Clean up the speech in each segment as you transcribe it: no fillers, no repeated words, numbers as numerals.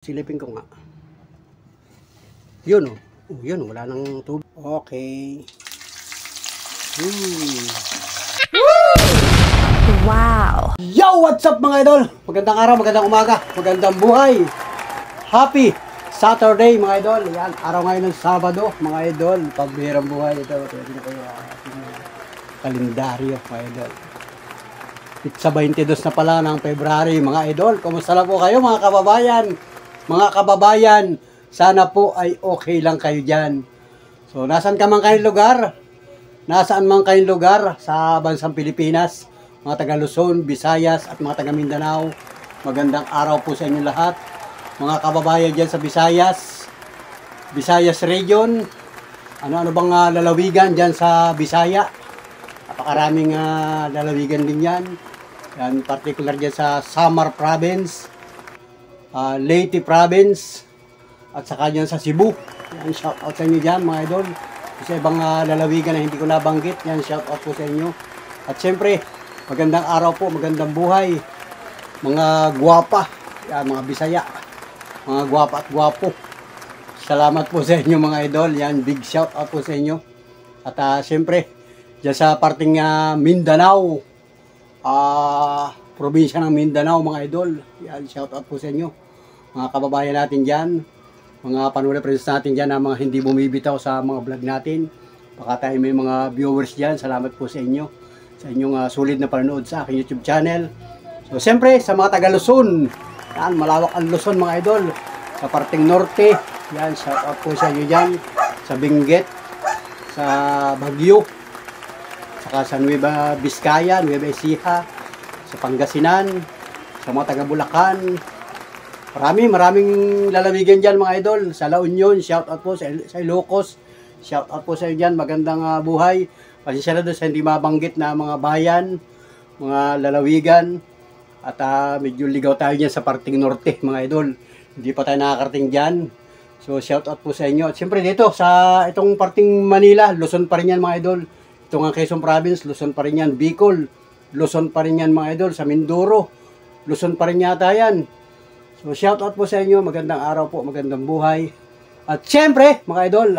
Silipin ko nga. Yun oh. Yun, wala nang tubig. Okay. Wow! Yo! What's up mga idol? Magandang araw, magandang umaga, magandang buhay. Happy Saturday mga idol. Yan, araw ngayon ng Sabado mga idol. Pagbihirang buhay ito. Pwede na kayo ating kalendaryo mga idol. Sa 22 na pala ng February mga idol. Kumusta na po kayo mga kababayan? Mga kababayan, sana po ay okay lang kayo dyan. So, nasaan ka man kayong lugar? Nasaan man kayong lugar sa bansang Pilipinas? Mga taga Luzon, Visayas at mga taga Mindanao. Magandang araw po sa inyo lahat. Mga kababayan dyan sa Visayas, Visayas region. Ano bang lalawigan dyan sa Visaya? Napakaraming lalawigan din yan. Yan, particular dyan sa Samar Province, Leyte Province, at saka dyan sa Cebu. Yan, shout out sa inyo dyan mga idol. Sa ibang lalawigan na hindi ko nabanggit, yan, shout out po sa inyo. At syempre, magandang araw po, magandang buhay, mga gwapa, yan, mga Bisaya, mga gwapa at gwapo. Salamat po sa inyo mga idol, yan, big shout out po sa inyo. At syempre, dyan sa parting Mindanao, probinsya ng Mindanao mga idol, yan, shout out po sa inyo. Mga kababayan natin dyan, mga panula friends natin dyan na mga hindi bumibitaw sa mga vlog natin. Baka tayo may mga viewers dyan, salamat po sa inyo. Sa inyong sulit na panonood sa aking YouTube channel. So siyempre sa mga taga Luzon, yan, malawak ang Luzon mga idol. Sa parting norte, yan, shout out po sa inyo dyan. Sa Benguet, sa Baguio, saka sa Nueva Vizcaya, Nueva Ecija, sa Pangasinan, sa mga taga Bulacan. Maraming lalawigan dyan mga idol. Sa La Union, shout out po. Sa Ilocos, shout out po sa inyo dyan. Magandang buhay. Pasensya na doon sa hindi mabanggit na mga bayan, mga lalawigan. At medyo ligaw tayo dyan sa parting norte mga idol. Hindi pa tayo nakakarating dyan. So shout out po sa inyo. At siyempre dito sa itong parting Manila, Luzon pa rin yan mga idol. Ito nga Quezon Province, Luzon pa rin yan. Bicol, Luzon pa rin yan mga idol. Sa Mindoro, Luzon pa rin yata yan. So shout out po sa inyo, magandang araw po, magandang buhay. At syempre, mga idol,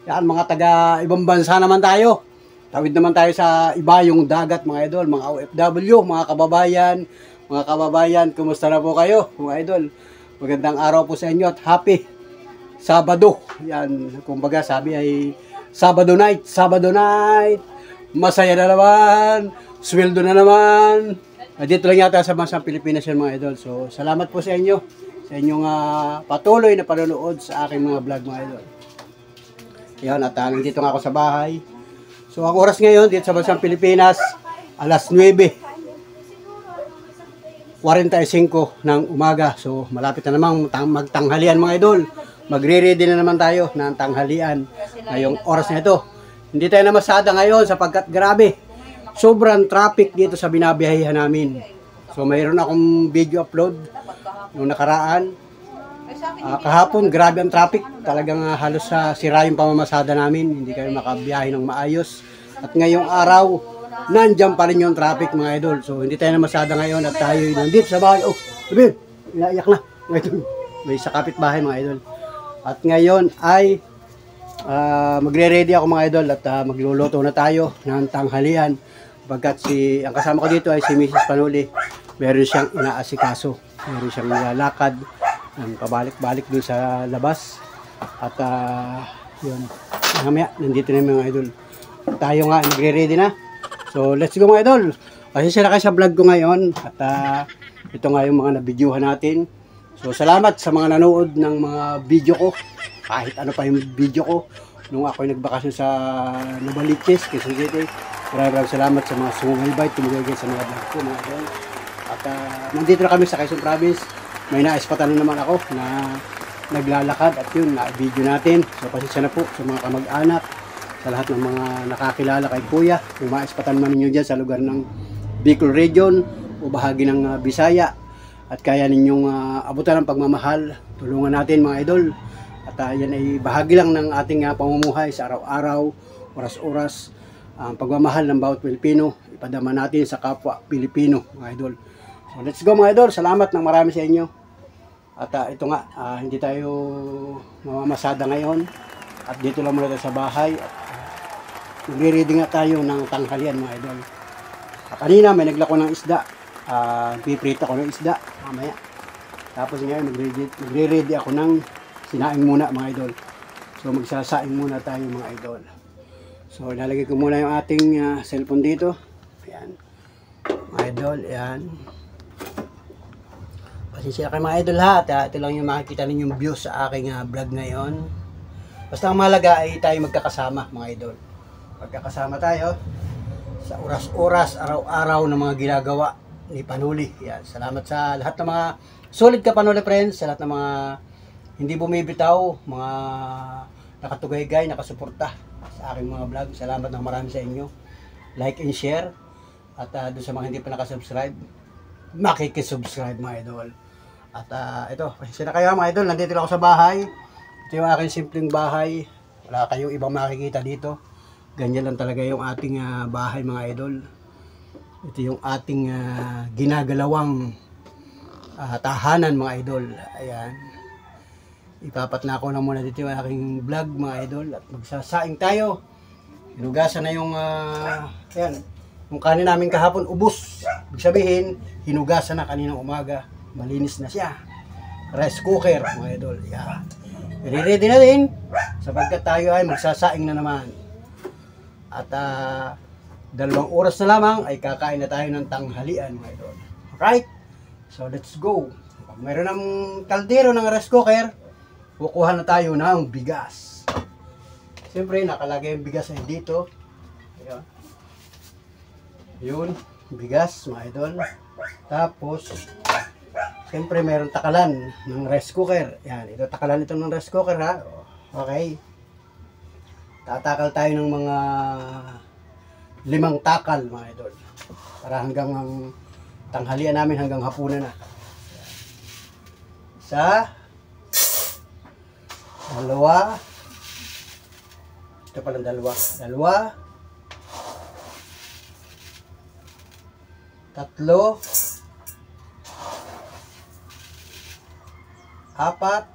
yan mga taga ibang bansa naman tayo. Tawid naman tayo sa iba yung dagat mga idol, mga OFW, mga kababayan, kumusta na po kayo mga idol? Magandang araw po sa inyo at happy Sabado. Yan, kumbaga sabi ay Sabado night, masaya na naman, sweldo na naman. Dito lang yata sa bansang Pilipinas yan mga idol. So, salamat po sa inyo. Sa inyong patuloy na panonood sa aking mga vlog mga idol. Yan, at nandito nga ako sa bahay. So, ang oras ngayon dito sa bansang Pilipinas, alas 9:45 ng umaga. So, malapit na namang magtanghalian mga idol. Magre-ready na naman tayo ng tanghalian ngayong oras na ito. Hindi tayo na masada ngayon sapagkat grabe. Sobrang traffic dito sa binabiyahihan namin. So mayroon akong video upload nung nakaraan. Kahapon grabe ang traffic. Talagang halos sira yung pamamasada namin. Hindi kami makabiyahe ng maayos. At ngayong araw, nandyan pa rin yung traffic mga idol. So hindi tayo na masada ngayon at tayo nandito sa bahay. Oh, sabihin, inaiyak na. Ngayon, may sa kapitbahay mga idol. At ngayon ay magre-ready ako mga idol at magluluto na tayo ng tanghalian. Pagkat ang kasama ko dito ay si Mrs. Panuli, meron siyang inaasikaso, meron siyang nilalakad, pabalik-balik doon sa labas. At yun, mamaya, nandito na yung mga idol. Tayo nga, nagre-ready na. So, let's go mga idol. Pasensya na kayo sa vlog ko ngayon. At ito nga yung mga nabidyuhan natin. So, salamat sa mga nanood ng mga video ko. Kahit ano pa yung video ko. Nung ako nagbakasyon sa Novaliches, Quezon City. Maraming salamat sa mga sumubaybay, tumulagay sa mga vlog ko mga idol. At nandito na kami sa Quezon Province. May naispatan na naman ako na naglalakad at yun, na-video natin. So pasensya na po sa mga kamag-anak, sa lahat ng mga nakakilala kay Kuya. Kung maispatan man ninyo dyan sa lugar ng Bicol Region o bahagi ng Bisaya at kaya ninyong abutan ng pagmamahal, tulungan natin mga idol. At yan ay bahagi lang ng ating pamumuhay sa araw-araw, oras-oras. Ang pagmamahal ng bawat Pilipino, ipadama natin sa kapwa Pilipino, mga idol. So let's go mga idol, salamat ng marami sa inyo. At ito nga, hindi tayo mamamasada ngayon. At dito lang muna tayo sa bahay. At magre-ready nga tayo ng tanghalian mga idol. Kanina may naglako ng isda. Piprita ko ng isda mamaya. Tapos ngayon magre-ready ako ng sinaing muna mga idol. So magsasaing muna tayo mga idol. So ilalagay ko muna yung ating cellphone dito. Ayan. Mga idol, ayan. Pasensya kayo mga idol ha. Ito lang yung makikita ninyong views sa aking vlog ngayon. Basta ang mahalaga ay tayo magkakasama mga idol. Magkakasama tayo sa oras-oras, araw-araw ng mga ginagawa ni Panuli. Yan. Salamat sa lahat ng mga solid ka Panuli friends, sa lahat ng mga hindi bumibitaw, mga nakatugay-gay, nakasuporta sa aking mga vlog. Salamat ng marami sa inyo. Like and share. At doon sa mga hindi pa nakasubscribe, makikisubscribe mga idol. At ito, sila kayo mga idol, nandito lang ako sa bahay. Ito yung aking simpleng bahay. Wala kayong ibang makikita dito. Ganyan lang talaga yung ating bahay mga idol. Ito yung ating ginagalawang tahanan mga idol. Ayan. Ipapat na ako na muna dito yung aking vlog mga idol. At magsasaing tayo. Hinugasan na yung ayan. Yung kanin namin kahapon ubos. Ibig sabihin, hinugasan na kaninang umaga. Malinis na siya. Rice cooker mga idol. Ayan. Ready na din. Sapagkat tayo ay magsasaing na naman. At 2 oras na lamang ay kakain na tayo ng tanghalian mga idol. Alright? So let's go. Pag mayroon ng kaldero ng rice cooker, kukuha na tayo ng bigas. Siyempre nakalagay yung bigas ay dito. Ayan. Yun, bigas mga idol. Tapos siyempre mayroon takalan ng rice cooker. Yan, ito takalan ito ng rice cooker ha. Okay. Tatakal tayo ng mga 5 takal mga idol. Para hanggang ang tanghalian namin hanggang hapunan na. 1, 2. Ito palang 2. 2. 3. 4.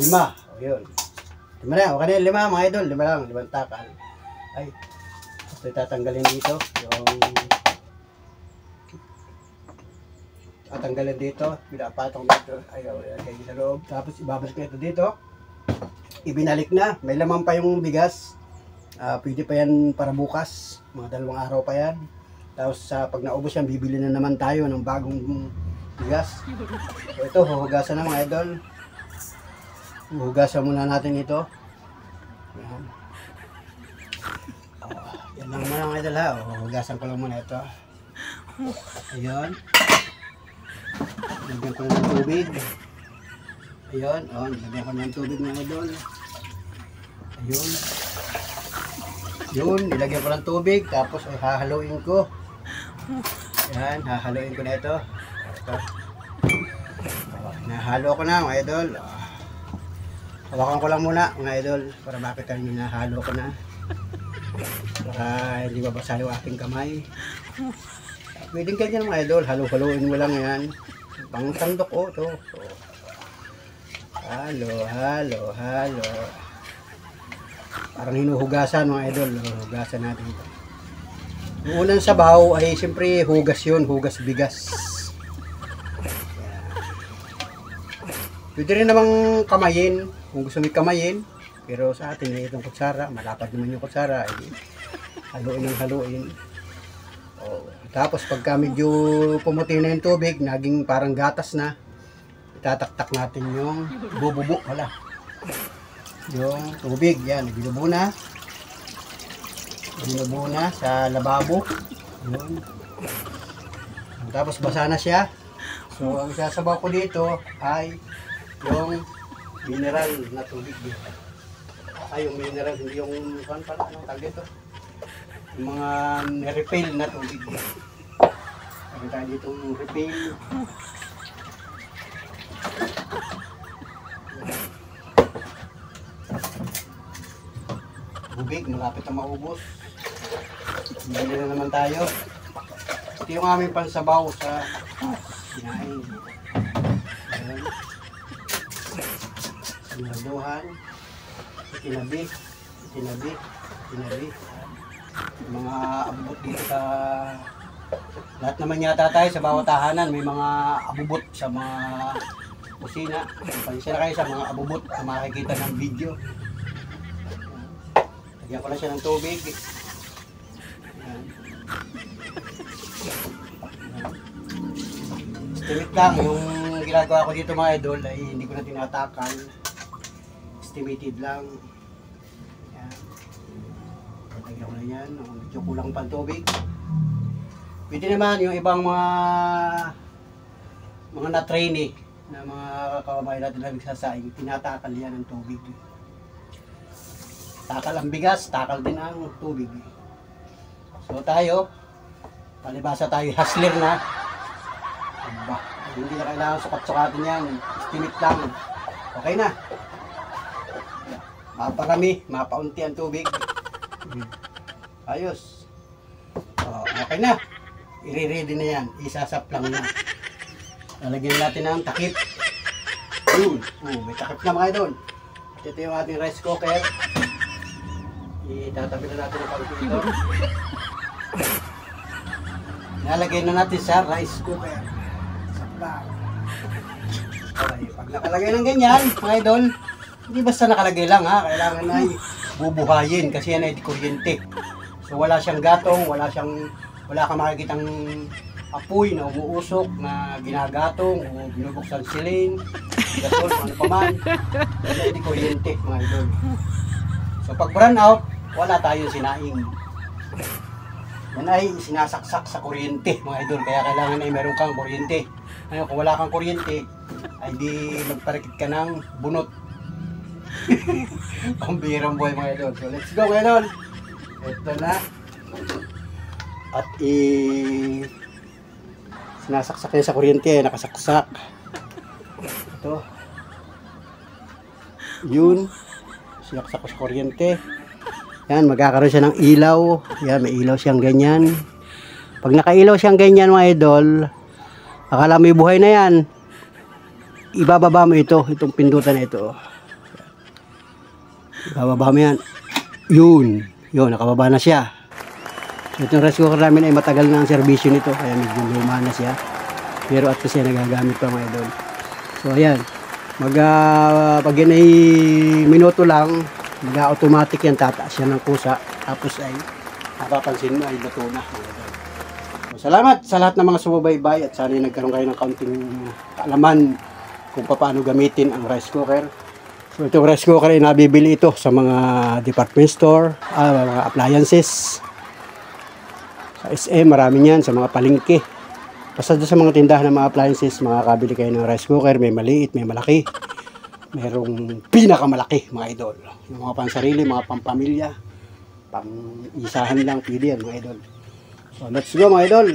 5. O yun. 5 na. Okay na yung 5 mga idol. 5 lang. 5 takal. Ay. Ito tatanggalin dito. Yung tatanggalin dito. Pinapatong dito. Ayaw. Kaya sa loob. Tapos ibabalik na ito dito. Ibinalik na. May laman pa yung bigas. Pwede pa yan para bukas. Mga 2 araw pa yan. Tapos pag naubos yan, bibili na naman tayo ng bagong bigas. So ito, huhugasan na mga idol. Hugasan muna natin ito. Yan. Yan lang muna mga idol ha. Hugasan ko lang muna ito. Ayan. Lagyan ko ng tubig. Ayan. Lagyan ko ng tubig mga idol. Ayun. Yun. Nilagyan ko ng tubig. Tapos ay hahaluin ko. Ayan. Hahaluin ko na ito. Ito. Nahalo ko na mga idol. Hawakan ko lang muna mga idol para makita nyo na halo ko na para hindi mabasa yung aking kamay. Pwedeng ganyan mga idol, halo-haloin mo lang yan. Pang-sandok ko ito. So, halo. Parang hinuhugasan mga idol. Hugasan natin ito. Yung unang sabaw ay siyempre hugas yun, hugas bigas. Pwede rin namang kamayin kung gusto mo kamayin, pero sa atin may itong kutsara, malapad naman yung kutsara, haluin. Tapos pagka medyo pumuti na yung tubig, naging parang gatas na, itataktak natin yung bububo, yung tubig, yan, binubo na sa lababo, yun. Tapos basa na siya. So ang sasabaw ko dito ay yung mineral na tubig dito. Yung mineral, hindi yung anong tawag dito? Yung mga refill na tubig dito. Meron tayo dito yung refill. Tubig, malapit na maubos. Bili na naman tayo. Ito yung aming pansabaw sa kinain. Ayan. Sinaduhan. Tinabi. Mga abubot dito sa lahat naman yata tayo sa bawat tahanan may mga abubot sa mga kusina. Pansya na kayo sa mga abubot na makikita ng video. Lagyan ko na siya ng tubig. Ayan. Estimate lang yung ginagawa ko dito mga idol ay hindi ko na tinatakal. Estimated lang. Lagyan ko na yan, medyo kulang pang tubig. Pwede naman yung ibang mga na-trainee na mga kababayan natin na nagsasaing, tinatakal yan ng tubig. Takal ang bigas, takal din ang tubig. So tayo, palibasa tayo hustler na. Aba, hindi na kailangan sukat-sukatin yan. Estimate lang. Okay na. Maparami, mapaunti ang tubig. Ayos. Okay na. I-ready na yan. Isasap lang na. Lalagyan natin ng takip. May takip na mga idol. At ito yung ating rice cooker. Itatabi na natin ang pagkakas ito. Lalagyan na natin sa rice cooker. Saplang. Okay. Pag nakalagay ng ganyan, mga idol, hindi basta nakalagay lang ha. Kailangan na bubuhayin kasi yan ay di kuryente. So wala siyang gatong, wala kang makikitang apoy na umuusok na ginagatong o binubuksan silin, gasol, ano pa man. Yan ay di kuryente mga idol. So pag burn out, wala tayong sinaing. Yan ay sinasaksak sa kuryente mga idol. Kaya kailangan ay meron kang kuryente. Ngayon kung wala kang kuryente, ay di magparikit ka ng bunot. Pambirang buhay mga idol. So let's go mga idol. Ito na. At sinasaksak niya sa kuryente. Nakasaksak. Ito. Yun. Sinaksak ko sa kuryente. Yan. Magkakaroon siya ng ilaw. Yan. May ilaw siyang ganyan. Pag nakailaw siyang ganyan mga idol, akala mo yung buhay na yan. Ibababa mo ito. Itong pindutan na ito. Ibababa mo yan. Yun. Nakababa na siya. So, itong rice cooker namin ay matagal na ang servisyo nito. Kaya medyo luma na siya. Pero at kasi nagagamit pa mga idol. So ayan. Pag yan ay minuto lang, mag-automatic yan. Tataas yan ng kusa. Tapos ay napapansin mo ay luto na. So, salamat sa lahat ng mga sumubaybay. At sana nagkaroon kayo ng kaunting kaalaman kung paano gamitin ang rice cooker. So itong rice cooker ay nabibili ito sa mga department store, mga appliances. Sa SM, marami yan, sa mga palengke. Basta sa mga tindahan ng mga appliances, makakabili kayo ng rice cooker. May maliit, may malaki. Merong pinakamalaki, mga idol. Yung mga pansarili, mga pampamilya. Pang-isahan lang, pwede yan, mga idol. So let's go, mga idol.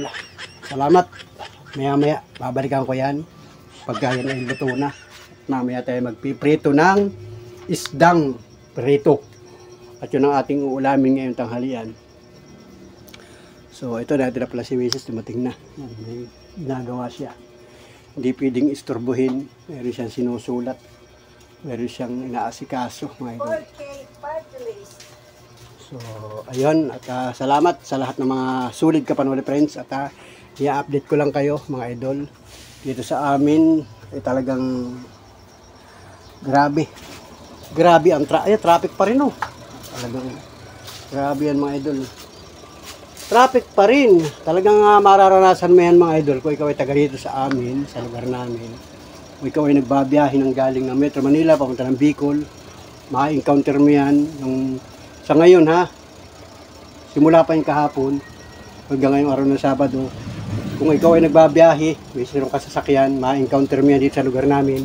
Salamat. Maya-maya, babalikan ko yan. Pagka yan ay luto na. Mamaya tayo magpiprito ng isdang prito. At yun ang ating uulamin ngayong tanghalian. So ito natin na pala si Mrs. dumating na. May ginagawa siya. Hindi pwedeng istorbohin. Meron siyang sinusulat. Meron siyang inaasikaso. So ayun. At salamat sa lahat ng mga sulit kapanuli friends. At i-update ko lang kayo mga idol. Dito sa amin ay talagang grabe ang traffic pa rin talagang grabe yan mga idol, traffic pa rin talagang mararanasan mo yan mga idol kung ikaw ay taga dito sa amin, sa lugar namin, kung ikaw ay nagbabiyahe ng galing ng Metro Manila papunta ng Bicol, ma-encounter mo yan sa ngayon simula pa yung kahapon hanggang ngayong araw ng Sabado. Kung ikaw ay nagbabiyahe, may sirong kasasakyan, ma-encounter mo yan dito sa lugar namin.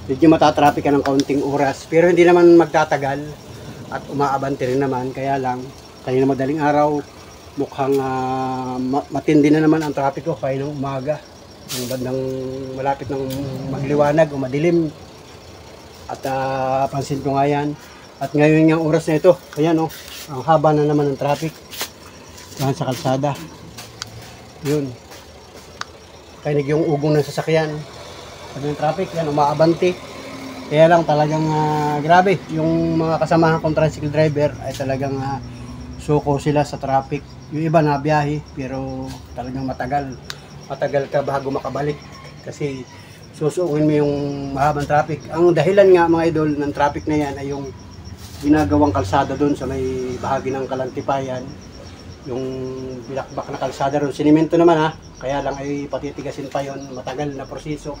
Medyo matatraffic ka ng kaunting oras. Pero hindi naman magtatagal at umaabante rin naman. Kaya lang, kanina madaling araw, mukhang matindi na naman ang trapiko kaya ng umaga. Yung bandang malapit ng magliwanag o madilim. At pansin ko nga yan. At ngayon yung oras na ito, ayan ang haba na naman ng traffic. Yan sa kalsada. Yun. Kainig yung ugong ng sasakyan. Sabi ng traffic, yan, umaabante. Kaya lang talagang grabe, yung mga kasamahan kong tricycle driver ay talagang suko sila sa traffic. Yung iba na biyahe, pero talagang matagal. Matagal ka bago makabalik. Kasi susuungin mo yung mahabang traffic. Ang dahilan nga mga idol ng traffic na yan ay yung ginagawang kalsada doon sa may bahagi ng Kalantipayan. Yung bilakbak na kalsada doon. Sinimento naman kaya lang ay patitigasin pa yon, matagal na proseso.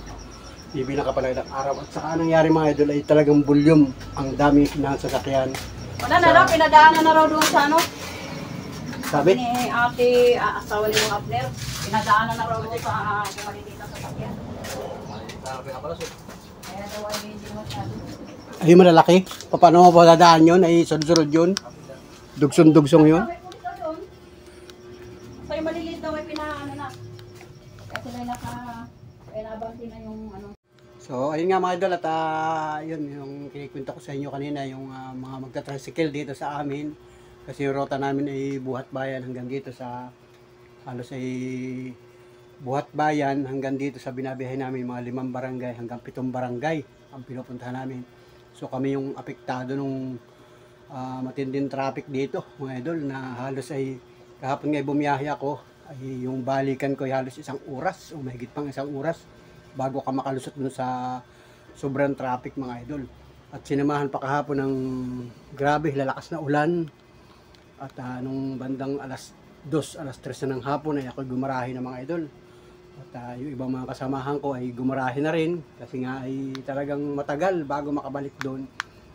Bibilang ka pa ng ilang araw. At saka nangyari mga idol ay talagang volume. Ang dami ng sasakyan. Wala na raw, pinadaanan na raw doon sa ano. Sabi? Ni ate, asawa ni mga Abner. Pinadaanan na raw doon sa maliliit na sasakyan. Kaya daw ay hindi masyado. Ay malalaki? Paano mo ba dadaan yun? Ay sunod-sunod yun? Dugsong-dugsong yun? So yung maliliit daw ay pinaano na. Kaya sila nabangti na yung ano. So, ayun nga mga idol at yun, yung kinikwento ko sa inyo kanina, yung mga magta-tricycle dito sa amin. Kasi yung rota namin ay Buhat Bayan hanggang dito sa, halos ay Buhat Bayan hanggang dito sa binabiyahe namin, mga 5 barangay hanggang 7 barangay ang pinupuntahan namin. So, kami yung apektado nung matinding traffic dito mga idol, na halos ay kahapon nga bumiyahe ako, ay yung balikan ko ay halos 1 oras o mahigit pang 1 oras bago ka makalusot dun sa sobrang traffic mga idol. At sinamahan pa kahapon ng grabe lalakas na ulan. At nung bandang alas 2, alas 3 na ng hapon ay ako gumarahe ng mga idol. At yung ibang mga kasamahan ko ay gumarahe na rin kasi nga ay talagang matagal bago makabalik doon.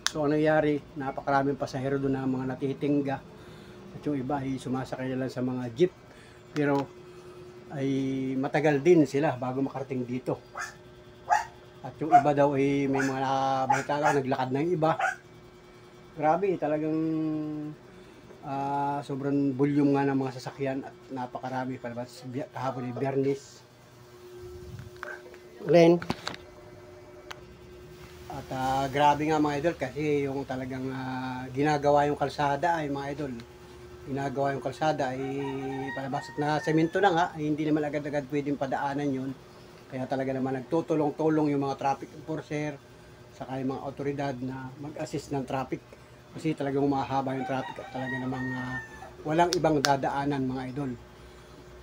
So ano nangyari, napakaraming pasahero doon na mga natitingga. At yung iba ay sumasakay na lang sa mga jeep. Pero ay matagal din sila bago makarating dito. At yung iba daw ay may mga balita daw naglakad ng iba. Grabe, talagang sobrang volume nga ng mga sasakyan at napakarami palabas. Kahapon ay Biyernes. Len. At grabe nga mga idol kasi yung talagang ginagawa yung kalsada ay mga idol. Ginagawa yung kalsada ay palabas at na semento na nga, ay hindi naman agad-agad pwedeng padaanan yun. Kaya talaga naman nagtutulong-tulong yung mga traffic enforcer saka yung mga otoridad na mag-assist ng traffic. Kasi talagang mahaba yung traffic at talaga namang walang ibang dadaanan mga idol.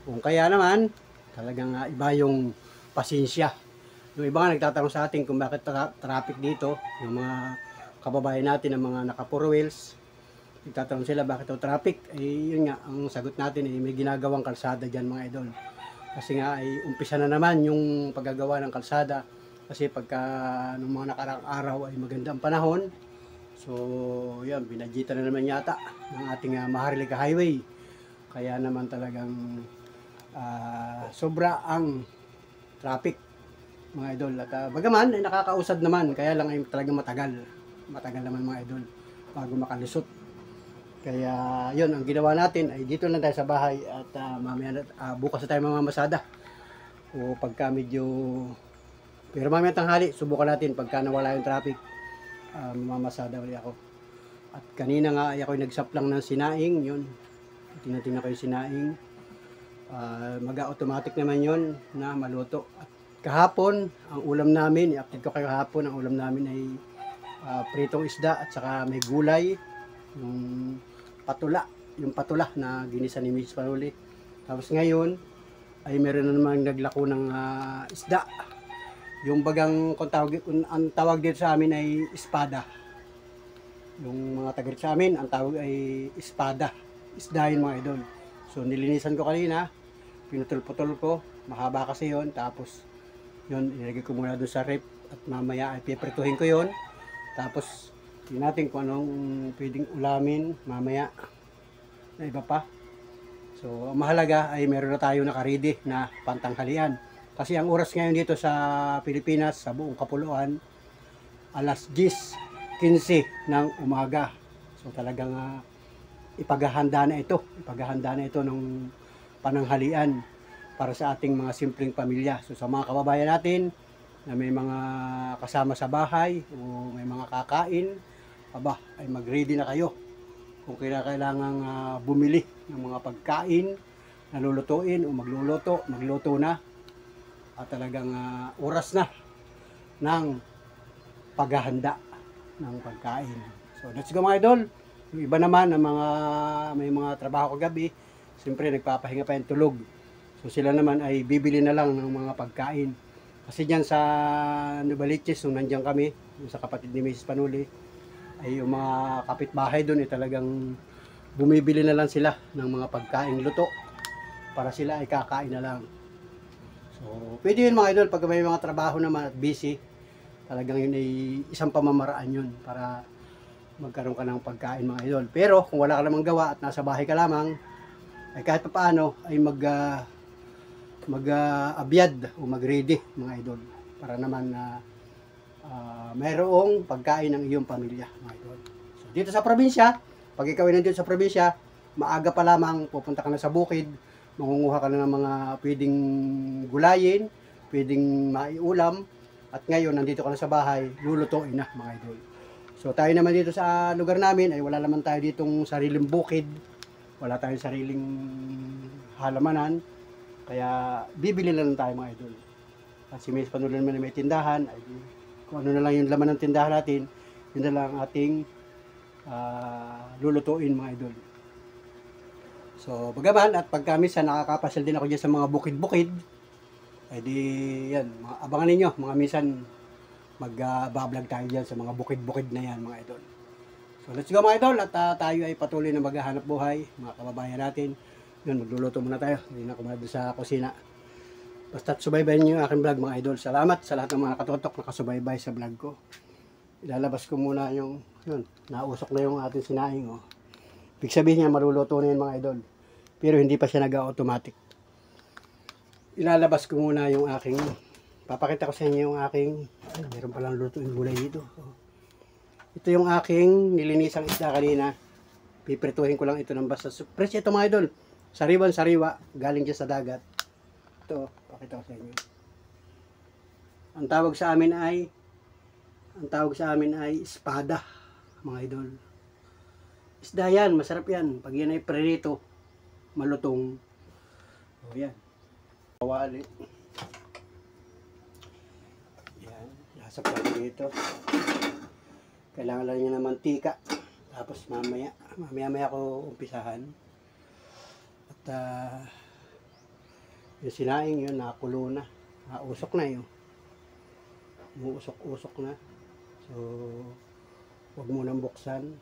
Kung kaya naman, talagang iba yung pasensya. Yung iba nga nagtatanong sa atin kung bakit traffic dito, yung mga kababayan natin ng mga naka-4 wheels. Nagtatanong sila bakit ito traffic. Yun nga, ang sagot natin ay may ginagawang kalsada dyan mga idol. Kasi nga ay umpisa na naman yung paggagawa ng kalsada. Kasi pagka nung mga nakarang araw ay magandang panahon. So yan, binadjita na naman yata ng ating Maharlika Highway. Kaya naman talagang sobra ang traffic mga idol. At bagaman ay nakakausad naman, kaya lang ay talagang matagal. Matagal naman mga idol bago makalusot. Kaya yun, ang ginawa natin ay dito lang tayo sa bahay at mamaya bukas na tayo mamamasada. O pagka medyo, pero mamaya tanghali, subukan natin pagka nawala yung traffic, mamamasada ulit ako. At kanina nga ay ako nagsaplang ng sinaing, yun. Tingnan ko yung sinaing. Mag-automatic naman yun na maluto. At kahapon, ang ulam namin, i-update ko kayo kahapon, ang ulam namin ay pritong isda at saka may gulay. Yung patula na ginisa ni Mrs. Panuli. Tapos ngayon ay meron na naman naglako ng isda. Yung bagang ang tawag dito sa amin ay espada. Yung mga taga sa amin, ang tawag ay espada. Isda yun mga idol. So nilinisan ko kanina, pinutol-putol ko, mahaba kasi yon. Tapos yun, ilagay ko muna doon sa rep at mamaya ay piprituhin ko yon. Tapos tingnan natin kung anong pwedeng ulamin mamaya na iba pa. So, ang mahalaga ay meron na tayo nakaready na pantanghalian. Kasi ang oras ngayon dito sa Pilipinas, sa buong kapuluan, alas 10:15 ng umaga. So, talagang ipaghahanda na ito ng pananghalian para sa ating mga simpleng pamilya. So, sa mga kababayan natin na may mga kasama sa bahay o may mga kakain, ay mag-ready na kayo. Kung kailangan bumili ng mga pagkain, nalulutuin o magluto na. At talagang oras na ng paghahanda ng pagkain. So let's go mga idol. Yung iba naman ng mga may mga trabaho kagabi, siyempre nagpapahinga pa yung tulog. So sila naman ay bibili na lang ng mga pagkain. Kasi diyan sa Novaliches, nung nandiyan kami, sa kapatid ni Mrs. Panuli, ay yung mga kapitbahay doon ay talagang bumibili na lang sila ng mga pagkain luto para sila ay kakain na lang. So pwede yun mga idol pag may mga trabaho naman at busy. Talagang yun ay isang pamamaraan yun para magkaroon ka ng pagkain mga idol. Pero kung wala ka namang gawa at nasa bahay ka lamang, ay kahit paano ay mag-abyad o mag-ready mga idol. Para naman na mayroong pagkain ng iyong pamilya mga idol. So dito sa probinsya, pag ikaw ay nandito sa probinsya, maaga pa lamang pupunta ka na sa bukid, mangunguha ka na ng mga pwedeng gulayin, pwedeng maiulam. At ngayon, nandito ka na sa bahay, lulutuin na mga idol. So tayo naman dito sa lugar namin, ay wala naman tayo ditong sariling bukid. Wala tayong sariling halamanan. Kaya bibili lang tayo mga idol. At si Miss Panuli naman may tindahan, ay kung ano na lang yung laman ng tindahan natin, yun na lang ating lulutuin mga idol. So bagaman at pagka minsan nakakapasyal din ako dyan sa mga bukid-bukid, ay di yan, abangan ninyo mga minsan mag-vlog tayo dyan sa mga bukid-bukid na yan mga idol. So let's go mga idol at tayo ay patuloy na maghahanap buhay mga kababayan natin. Yun, magluluto muna tayo, hindi na kumain sa kusina. Basta't subaybayan nyo yung aking vlog mga idol. Salamat sa lahat ng mga nakatutok na kasubaybay sa vlog ko. Ilalabas ko muna yung yun, nausok na yung ating sinaing. Oh. Ibig sabihin niya maluluto na yun mga idol. Pero hindi pa siya nag-automatic. Ilalabas ko muna yung aking, papakita ko sa inyo yung aking, ay, meron palang lutuin gulay dito. So, ito yung aking nilinisang isda kanina. Piprituhin ko lang ito ng basta. Fresh ito mga idol. Sariwa, galing dyan sa dagat. Ito, pakita ko sa inyo. Ang tawag sa amin ay espada, mga idol. Isda yan, masarap yan. Pag yan ay prerito, malutong. O yan. Kawali. Yan, lasap lang dito. Kailangan lang niya ng mantika. Tapos mamaya ko umpisahan. At yung sinaing yun, nakakulo na. Nakausok na yun. Umuusok-usok na. So, huwag mo nang buksan.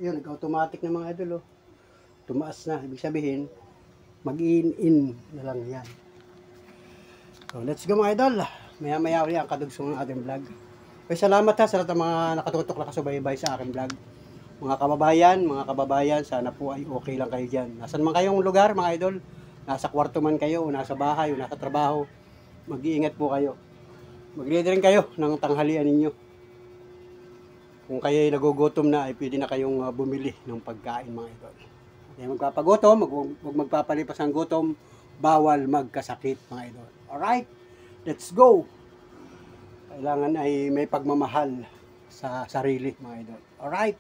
Yun, nag-automatic na mga idol. Oh. Tumaas na. Ibig sabihin, mag-in-in na lang yan. So, let's go mga idol. Maya-maya ulit ang kadugsong ng ating vlog. Okay, salamat ha sa lahat ng mga nakatutok na kasubaybay sa aking vlog. Mga kababayan, sana po ay okay lang kayo dyan. Nasaan man kayong lugar mga idol, nasa kwarto man kayo, o nasa bahay, o nasa trabaho, mag-iingat po kayo. Mag-ready rin kayo ng tanghalian ninyo. Kung kayo ay nagugutom na, ay pwede na kayong bumili ng pagkain mga idol. Kaya magpapagutom, huwag magpapalipas ng gutom, bawal magkasakit mga idol. Alright, let's go! Kailangan ay may pagmamahal sa sarili mga idol. Alright,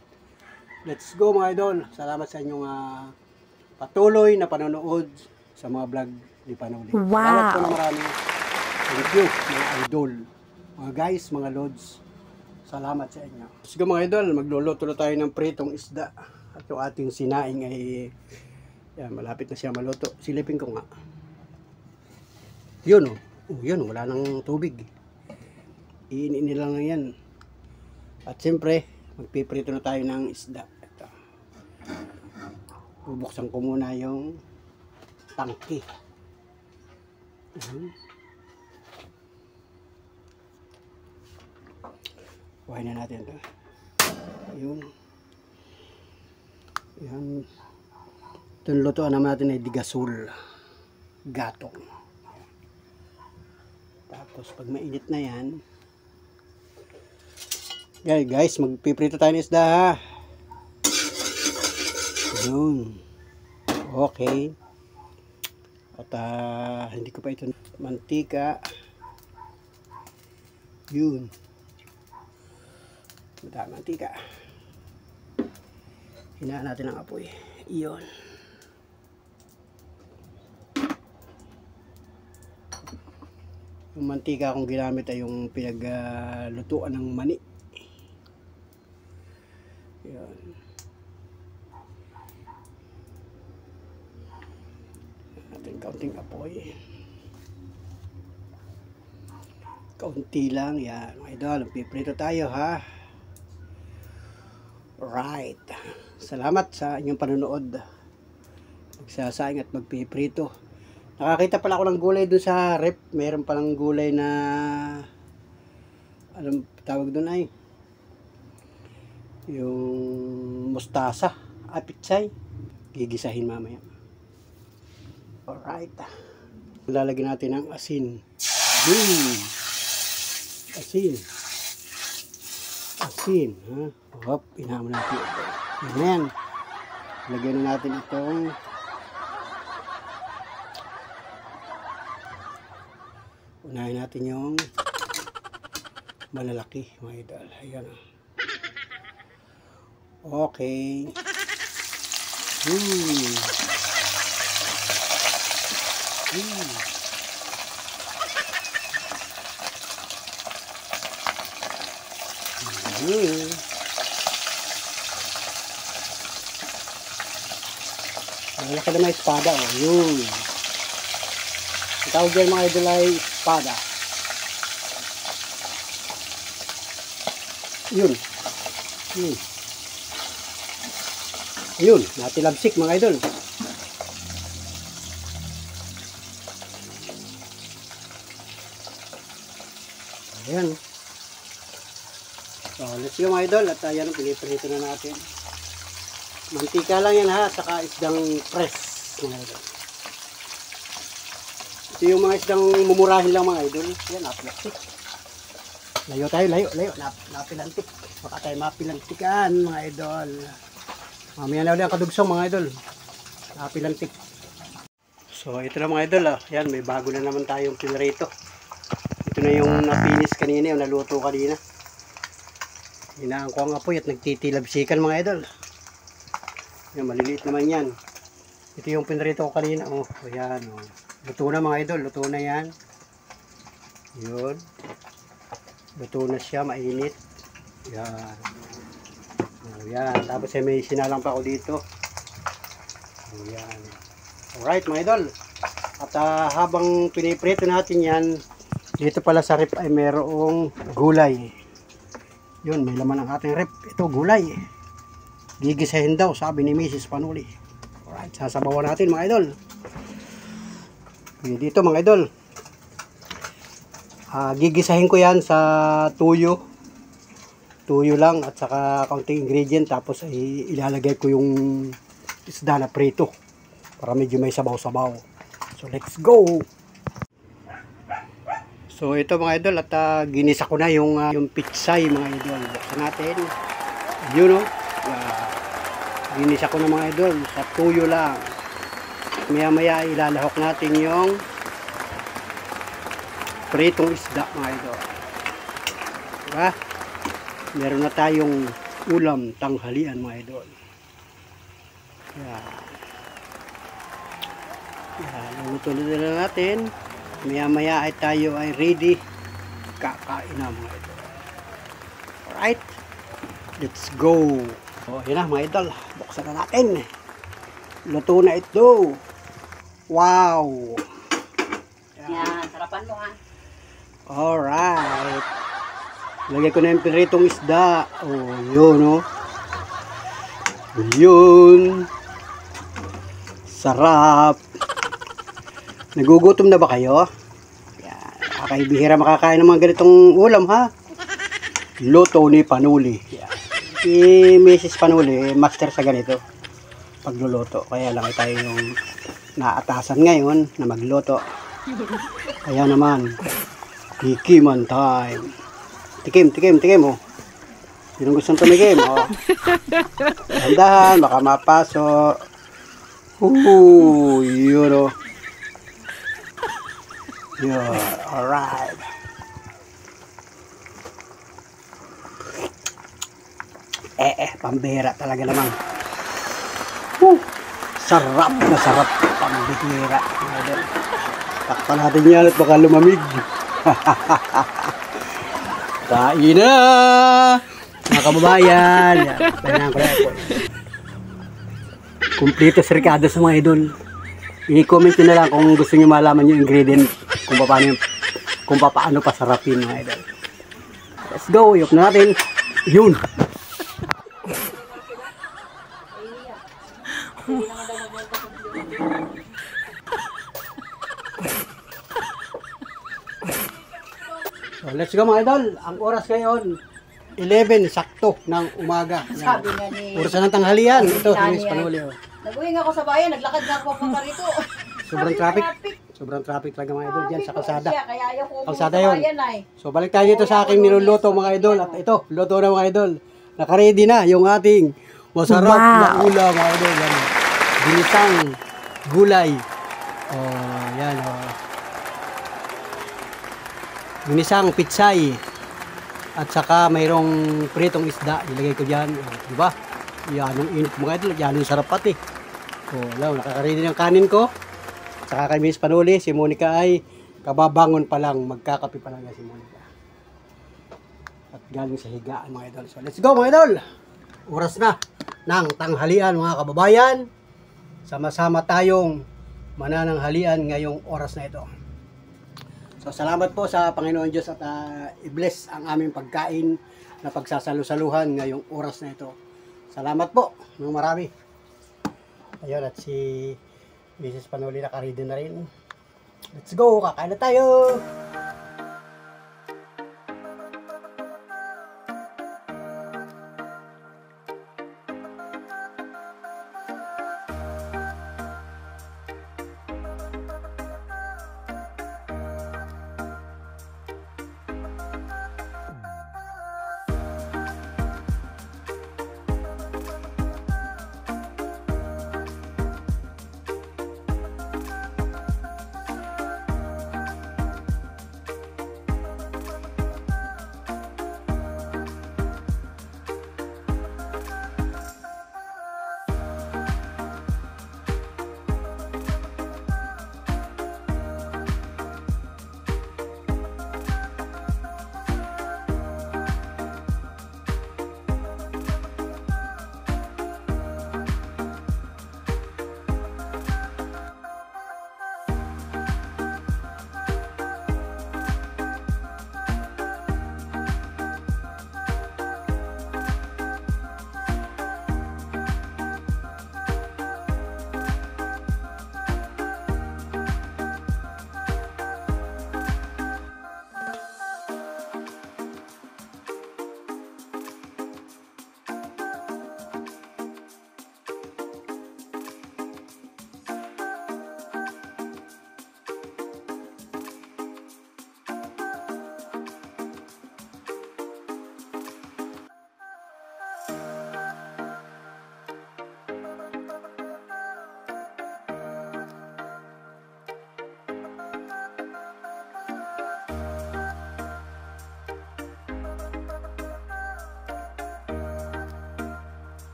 let's go mga idol. Salamat sa inyong patuloy na panonood sa mga vlog ni Panuli. Wow! Salamat po na marami. Thank you mga idol. Mga guys, mga lods. Salamat sa inyo. Let's go mga idol. Magluluto na tayo ng pritong isda. At yung ating sinaing ay yan, malapit na siya maluto. Silipin ko nga. Yun yun, wala nang tubig. Iinin lang yan. At siyempre, magpiprito na tayo ng isda. Ito. Bubuksan ko muna yung tangki. Kuhain na natin ito. Yan. Itong lutoan naman natin ay digasol. Gatong. Tapos pag mainit na yan, guys, magpiprito tayo ng isda ha. Yun. Okay. At hindi ko pa ito mantika. Yun. Madami mantika. Hinaan natin ang apoy. Iyon. Yung mantika akong ginamit ay yung pinaglutuan ng mani. Yan. Ating kaunting apoy. Kaunti lang. Yan. Mga idol, piprito tayo ha. Right. Salamat sa inyong panonood. Magsasaing at magpiprito. Nakakita pala ako ng gulay doon sa rep. Meron palang gulay na anong tawag doon ay yung mustasa. Pitsay. Gigisahin mamaya. Alright. Lalagyan natin ng asin. Asin. Asin. Ha? Hop. Inahaman natin ito. Ayan. Lagyan na natin itong unahin natin yung malalaki, mga idol. Ayan. Okay. Malaki na may espada. Oh. Yun. Ang tawag dyan mga idol ay espada. Yun. Yun. Natilabsik mga idol. Ayan. So, let's go mga idol. At ayan, piniprito na natin. Mantika lang yan ha. Saka isdang press mga idol. Ito yung mga isdang mumurahin lang mga idol. Yan, napilantik. Layo tayo, layo. Napilantik. Baka tayo mapilantikan mga idol. Mamaya na ulit ang kadugsong mga idol. Napilantik. So ito na mga idol. Yan, may bago na naman tayong pinrito. Ito na yung napinis kanina, yung naluto kanina. Hinaan ko ang apoy at nagtitilabsikan mga idol. Yan, maliliit naman yan. Ito yung pinrito ko kanina. Oh, ayan. Oh. Luto na mga idol. Luto na yan. Yun. Luto na siya. Mainit. Yan. Oh, yan. Tapos may sinalang pa ako dito. Oh, yan. Alright mga idol. At habang piniprito natin yan, dito pala sa rep ay mayroong gulay. Yun, may laman ang ating rep. Ito, gulay. Gigisahin daw, sabi ni Mrs. Panuli. Alright, sasabawan natin mga idol. Okay, dito mga idol. Gigisahin ko yan sa tuyo. Tuyo lang at saka kaunting ingredient. Tapos ay ilalagay ko yung isda na prito. Para medyo may sabaw-sabaw. So let's go! So ito mga idol at ginisa ko na yung pitsay mga idol. Buksan natin. Yun o. Ginisa ko na mga idol sa tuyo lang. Maya-maya ilalahok natin yung pritong isda mga idol. Diba? Meron na tayong ulam tanghalian mga idol. Yan. Luluto-luto na natin. Maya-maya ay tayo ay ready. Kakain na mga idol. Alright. Let's go. So, yun na mga idol. Buksan na natin. Luto na ito. Wow. Yan, sarapan mo ha. Alright. Lagay ko na yung piritong isda. Oh, yun oh. Yun. Sarap. Nagugutom na ba kayo? Yan. Kakaibihira makakain ng mga ganitong ulam ha. Luto ni Panuli. Yan. Si Mrs. Panuli, master sa ganito. Pagluluto. Kaya lang tayo yung naatasan ngayon na magluto. Kaya naman, tikiman time. Tikim oh. Sino gustong tumikim? Oh. Handahan, baka mapaso. Yun oh. Yun, alright. Pambihira talaga naman. Sarap na sarap. Pambihira. Takpan natin yan at baka lumamig. Kain na! Mga kababayan. Yan. Kailangan ko lang po. Kompleto si Ricardo sa mga idol. I-comment nyo na lang kung gusto nyo malaman yung ingredient kung paano pasarapin mga idol. Let's go! Yop na natin. Yun! So, let's go mga idol. Ang oras ngayon 11 sakto ng umaga. Sabi nga ni... Oras na ng tanghalian. Ito, Daniel. Luis Panuli. Oh. Nag-uwing ako sa bayan, naglakad na ako papunta rito. Sobrang traffic. Sobrang traffic talaga mga idol dyan sa kalsada. Kaya ayaw ko Kalsada sa yun. bayan ay. So balik tayo dito sa aking niluluto mga idol. At ito, luto na mga idol. Nakaready na yung ating masarap na ulam mga idol. Yan. Ginisang gulay. Oh, yan oh. Ginisang pitsay. At saka mayroong pritong isda. Ilagay ko dyan. Oh, diba? Yan ang init mga idol. Yan ang sarap pati. Oh, wala, nakaready ng kanin ko. At saka kay Miss Panuli, si Monica ay kababangon pa lang. Magkakape pa lang si Monica. At galing sa higaan mga idol. So let's go mga idol. Oras na ng tanghalian mga kababayan. Sama-sama tayong manananghalian ngayong oras na ito. So salamat po sa Panginoon Diyos at i-bless ang aming pagkain na pagsasalu-saluhan ngayong oras na ito. Salamat po ng marami. Ayun at si Mrs. Panuli nakaready na rin. Let's go, kakain na tayo!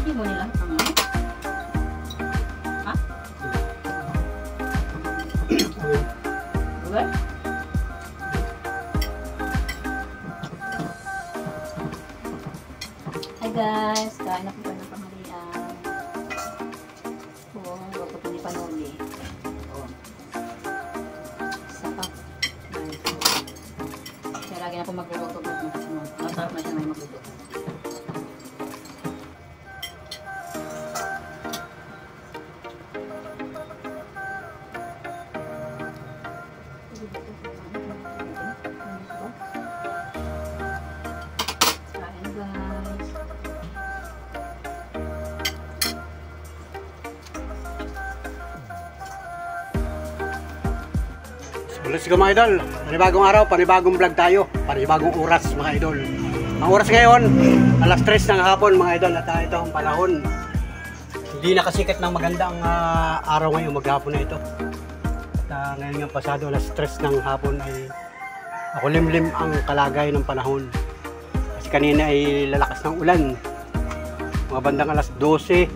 Hindi mo nila ang ano? Ha? Okay? Hi guys! Kain na po tayo ng panghalian. Oo, huwag ko ito ni Panoli. Sapak. Kaya lagi na po magluluto po. Masarap na siya may magluto. Kain guys. So, let's go mga idol. Panibagong araw, panibagong vlog tayo. Panibagong oras mga idol. Ang oras ngayon, alas 3 ng hapon mga idol. At ito ang panahon. Hindi nakasikat ng magandang araw ngayon, maghapon na ito. At ngayon nga pasado, alas 3 ng hapon ay ako limlim ang kalagay ng panahon. Kasi kanina ay lalakas ng ulan. Mga bandang alas 12.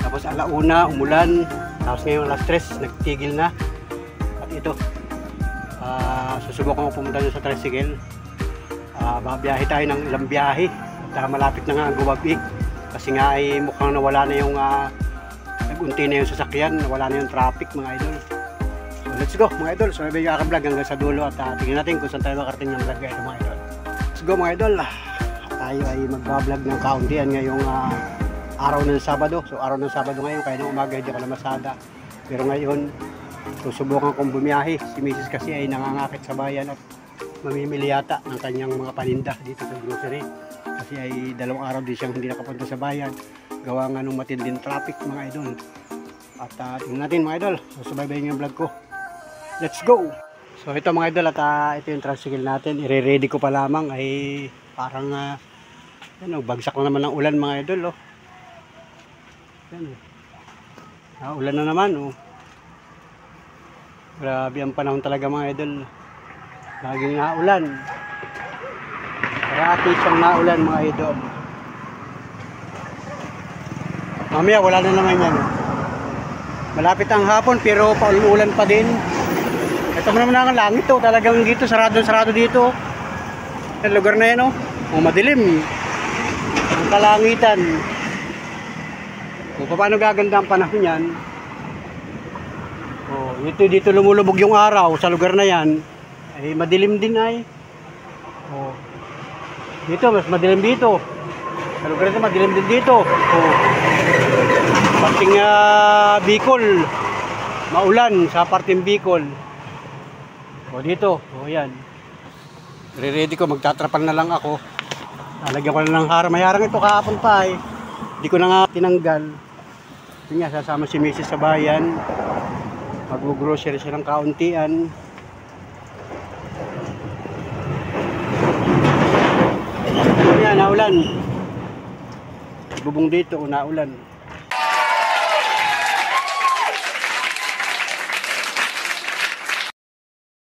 Tapos alauna, umulan. Tapos ngayon alas 3, nagtigil na. At ito, susubukan ko pumunta sa tricycle. Babiyahe tayo ng ilang biyahe. At malapit na nga ang gumabi. Kasi nga ay mukhang nawala na yung nag-unti na yung sasakyan, nawala na yung traffic mga idol. So let's go mga idol. So may vlog hanggang sa dulo at tingnan natin kung saan tayo makarating ng vlog ito mga idol. Let's go mga idol. Tayo ay magbablog ng kauntian ngayong araw ng Sabado. So araw ng Sabado ngayon, kaya nung umaga hindi ako namasada. Pero ngayon, susubukan kong bumiyahe. Si Mrs. kasi ay nangangakit sa bayan at mamimili yata ng kanyang mga paninda dito sa grocery. Kasi ay 2 araw din siyang hindi nakapunta sa bayan. Gawa nga nung matinding traffic mga idol. At tingnan natin mga idol. So subaybayin yung vlog ko. Let's go! So ito mga idol at ito yung tricycle natin. I-ready ko pa lamang ay parang bagsak na naman ng ulan mga idol. Oh. Yan, ulan na naman. Oh. Grabe ang panahon talaga mga idol. Laging naulan. Parati siyang naulan mga idol. Mamaya wala na naman yan. Malapit ang hapon pero paulan pa din. Ito naman ang langit to. Talagang dito sarado dito. Ang lugar na yan madilim. Ang kalangitan. Kung paano gaganda ang panahon yan. Dito lumulubog yung araw sa lugar na yan. Ay madilim din ay. Dito mas madilim dito. Sa lugar na madilim din dito. Parting Bicol. Maulan sa parting Bicol. Dito. Yan. Re-ready ko, magtatrapal na lang ako. Lalagyan ko na ng harang. May harang ito kahapon pa eh. Hindi ko na nga tinanggal. Yun nga, sasama si Mrs. sa bayan. Mag-grocery siya ng kauntian. Yan, naulan. Bubong dito, naulan.